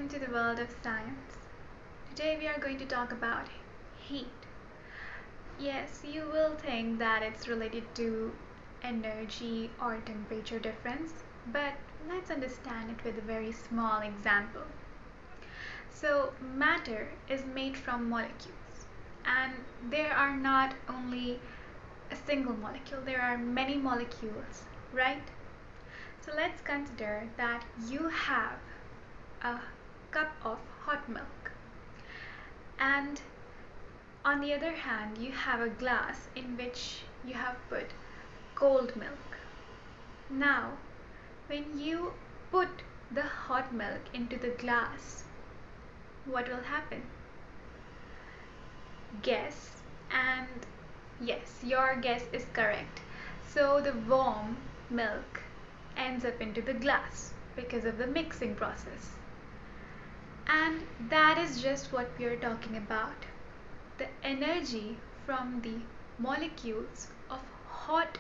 welcome to the world of science. Today we are going to talk about heat. Yes, you will think that it's related to energy or temperature difference, but let's understand it with a very small example. So, matter is made from molecules, and there are not only a single molecule, there are many molecules, right? So let's consider that you have a cup of hot milk, and on the other hand you have a glass in which you have put cold milk. Now when you put the hot milk into the glass, what will happen? Guess. And yes, your guess is correct. So the warm milk ends up into the glass because of the mixing process. And that is just what we are talking about. The energy from the molecules of hot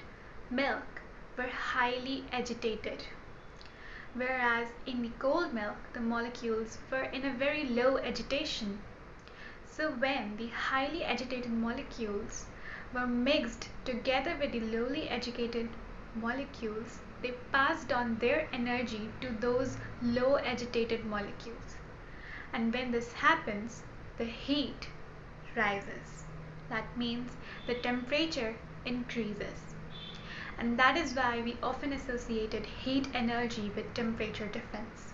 milk were highly agitated, whereas in the cold milk the molecules were in a very low agitation. So when the highly agitated molecules were mixed together with the lowly agitated molecules, they passed on their energy to those low agitated molecules. And when this happens, the heat rises. That means the temperature increases. And that is why we often associated heat energy with temperature difference.